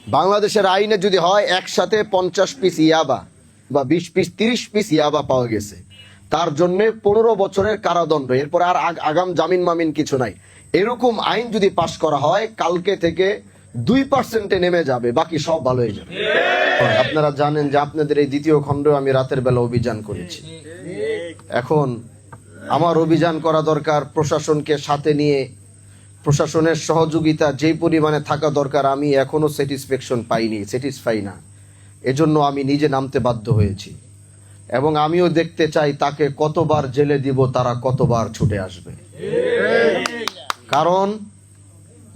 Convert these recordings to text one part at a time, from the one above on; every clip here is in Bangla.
বাংলাদেশের আইনে যদি হয় একসাথে 50 পিস ইয়াবা বা 20 পিস 30 পিস ইয়াবা পাওয়া গেছে, তার জন্য 15 বছরের কারাদণ্ড, এরপর আর আগাম জামিন মামিন কিছু নাই। এরকম আইন যদি পাশ করা হয়, কালকে থেকে 2% নেমে যাবে, বাকি সব ভালো হয়ে যাবে। আপনারা জানেন যে আপনাদের এই দ্বিতীয় খণ্ড আমি রাতের বেলা অভিযান করেছি। এখন আমার অভিযান করা দরকার প্রশাসনকে সাথে নিয়ে, প্রশাসনের সহযোগিতা যেই পরিমাণে থাকা দরকার আমি এখনো স্যাটিসফাই না। এজন্য আমি নিজে নামতে বাধ্য হয়েছি এবং আমিও দেখতে চাই তাকে কতবার জেলে দিব, তারা কতবার ছুটে আসবে। কারণ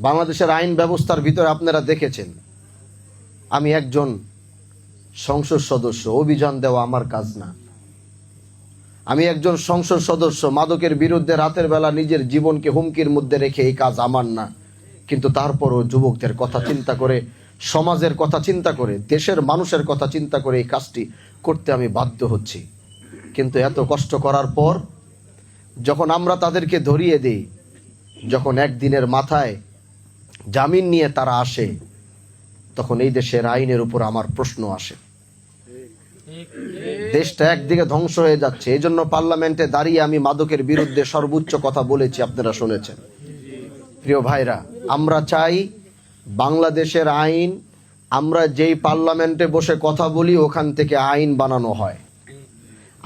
বাংলাদেশের আইন ব্যবস্থার ভিতরে আপনারা দেখেছেন, আমি একজন সংসদ সদস্য, অভিযান দেওয়া আমার কাজ না। আমি একজন সংসদ সদস্য, মাদকের বিরুদ্ধে রাতের বেলা নিজের জীবনকে হুমকির মধ্যে রেখে এই কাজ আমার না। কিন্তু তারপরও যুবকদের কথা চিন্তা করে, সমাজের কথা চিন্তা করে, দেশের মানুষের কথা চিন্তা করে এই কাজটি করতে আমি বাধ্য হচ্ছি। কিন্তু এত কষ্ট করার পর যখন আমরা তাদেরকে ধরিয়ে দিই, যখন একদিনের মাথায় জামিন নিয়ে তারা আসে, তখন এই দেশের আইনের উপর আমার প্রশ্ন আসে। দেশটা একদিকে ধ্বংস হয়ে যাচ্ছে। এই জন্য পার্লামেন্টে দাঁড়িয়ে আমি মাদকের বিরুদ্ধে সর্বোচ্চ কথা বলেছি, আপনারা শুনেছেন। প্রিয় ভাইরা, আমরা চাই বাংলাদেশের আইন, আমরা যেই পার্লামেন্টে বসে কথা বলি ওখান থেকে আইন বানানো হয়।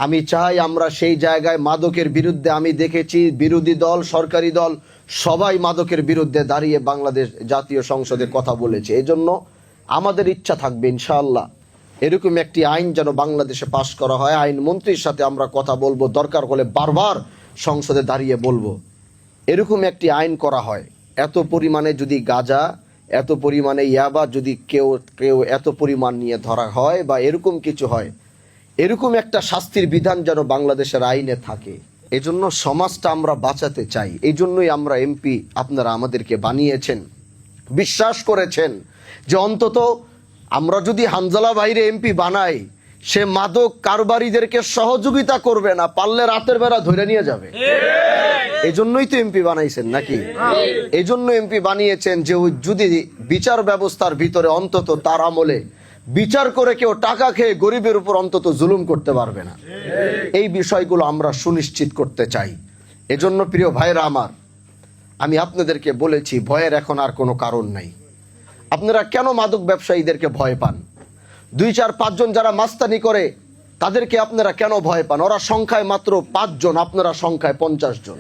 আমি চাই আমরা সেই জায়গায় মাদকের বিরুদ্ধে, আমি দেখেছি বিরোধী দল, সরকারি দল সবাই মাদকের বিরুদ্ধে দাঁড়িয়ে বাংলাদেশ জাতীয় সংসদে কথা বলেছে। এই জন্য আমাদের ইচ্ছা থাকবে ইনশাআল্লাহ এরকম একটি আইন যেন বাংলাদেশে পাশ করা হয়। আইন মন্ত্রীর সাথে আমরা কথা বলবো, দরকার হলে বারবার সংসদে দাঁড়িয়ে বলবো এরকম একটি আইন করা হয়। এত পরিমাণে যদি গাঁজা, এত পরিমাণে ইয়াবা যদি কেউ এত পরিমাণ নিয়ে ধরা হয় বা এরকম কিছু হয়, এরকম একটা শাস্তির বিধান যেন বাংলাদেশের আইনে থাকে। এজন্য সমাজটা আমরা বাঁচাতে চাই। এই জন্যই আমরা এমপি আপনারা আমাদেরকে বানিয়েছেন, বিশ্বাস করেছেন যে অন্তত আমরা যদি হানজালা ভাইরে এমপি বানাই, সে মাদক কারবারিদেরকে সহযোগিতা করবে না, পারলে রাতের বেলা ধরে নিয়ে যাবে। এই জন্যই তো এমপি বানাইছেন নাকি? এই জন্য এমপি বানিয়েছেন যে যদি বিচার ব্যবস্থার ভিতরে অন্তত তার আমলে বিচার করে কেউ টাকা খেয়ে গরিবের উপর অন্তত জুলুম করতে পারবে না। এই বিষয়গুলো আমরা সুনিশ্চিত করতে চাই। এজন্য প্রিয় ভাইরা আমার, আমি আপনাদেরকে বলেছি ভয়ের এখন আর কোনো কারণ নাই। আপনারা কেন মাদক ব্যবসায়ীদেরকে ভয় পান? 2-4-5 জন যারা মাস্তানি করে তাদেরকে আপনারা কেন ভয় পান? ওরা সংখ্যায় মাত্র 5 জন, আপনারা সংখ্যায় 50 জন।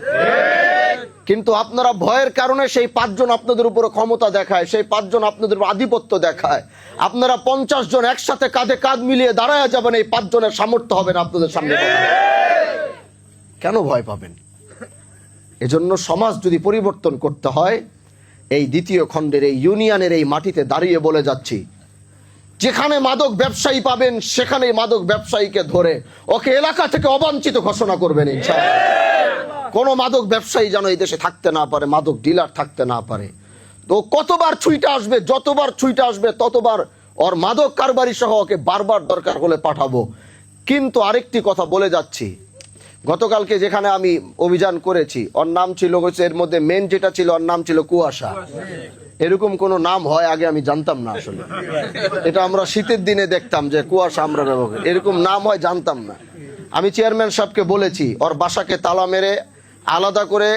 কিন্তু আপনারা ভয়ের কারণে সেই 5 জন আপনাদের উপর ক্ষমতা দেখায়, সেই 5 জন আপনাদের উপর আধিপত্য দেখায়। আপনারা 50 জন একসাথে কাঁধে কাঁধ মিলিয়ে দাঁড়ায় যাবেন, এই 5 জনের সামর্থ্য হবে না আপনাদের সামনে। কেন ভয় পাবেন? এজন্য সমাজ যদি পরিবর্তন করতে হয়, এই দ্বিতীয় খণ্ডের এই ইউনিয়নের এই মাটিতে দাঁড়িয়ে বলে যাচ্ছি, যেখানে মাদক ব্যবসায়ী পাবেন সেখানে মাদক ব্যবসায়ীকে ধরে ওকে এলাকা থেকে অবাঞ্ছিত ঘোষণা করবেন ইনশাআল্লাহ। কোনো মাদক ব্যবসায়ী যেন এই দেশে থাকতে না পারে, মাদক ডিলার থাকতে না পারে। তো কতবার ছুইটা আসবে, যতবার ছুইটা আসবে ততবার ওর মাদক কারবারি সহ ওকে বারবার দরকার হলে পাঠাবো। কিন্তু আরেকটি কথা বলে যাচ্ছি, গতকালকে যেখানে আমি অভিযান করেছি, ওর নাম ছিল হচ্ছে, এর মধ্যে মেন যেটা ছিল ওর নাম ছিল কুয়াশা। এরকম কোনো নাম হয় আগে আমি জানতাম না আসলে। এটা আমরা শীতের দিনে দেখতাম যে কুয়াশা আমরা ব্যবহার, এরকম নাম হয় জানতাম না। আমি চেয়ারম্যান সাহেবকে বলেছি ওর বাসাকে তালা মেরে, আলাদা করে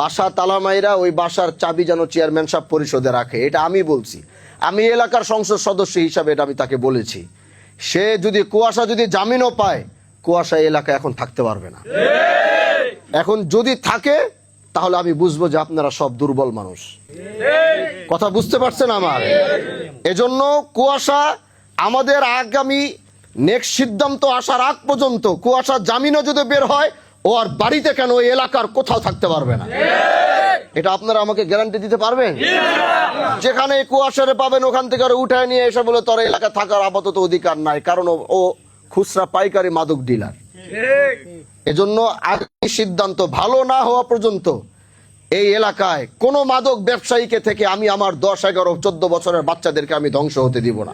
বাসা তালা মাইরা ওই বাসার চাবি যেন চেয়ারম্যান সাহেব পরিষদে রাখে। এটা আমি বলছি, আমি এলাকার সংসদ সদস্য হিসাবে এটা আমি তাকে বলেছি। সে যদি কুয়াশা যদি জামিনও পায়, কুয়াশা এলাকায় এখন থাকতে পারবে না। এখন যদি থাকে তাহলে আমি বুঝবো যে আপনারা সব দুর্বল মানুষ। কথা বুঝতে পারছেন আমার? এজন্য কুয়াশা আমাদের আগামী নেক্সট সিদ্ধান্ত আসার আগ পর্যন্ত কুয়াশা জামিনও যদি বের হয়, ও আর বাড়িতে কেন ওই এলাকার কোথাও থাকতে পারবে না। এটা আপনারা আমাকে গ্যারান্টি দিতে পারবেন? যেখানে কুয়াশারে পাবেন ওখান থেকে উঠায় নিয়ে এসে বলে তোর এলাকা থাকার আপাতত অধিকার নাই, কারণ ও খুচরা পাইকারি মাদক ডিলার। এজন্য আগামী সিদ্ধান্ত ভালো না হওয়া পর্যন্ত এই এলাকায় কোনো মাদক ব্যবসায়ীকে থেকে আমি আমার 10, 11, 14 বছরের বাচ্চাদেরকে আমি ধ্বংস হতে দিব না।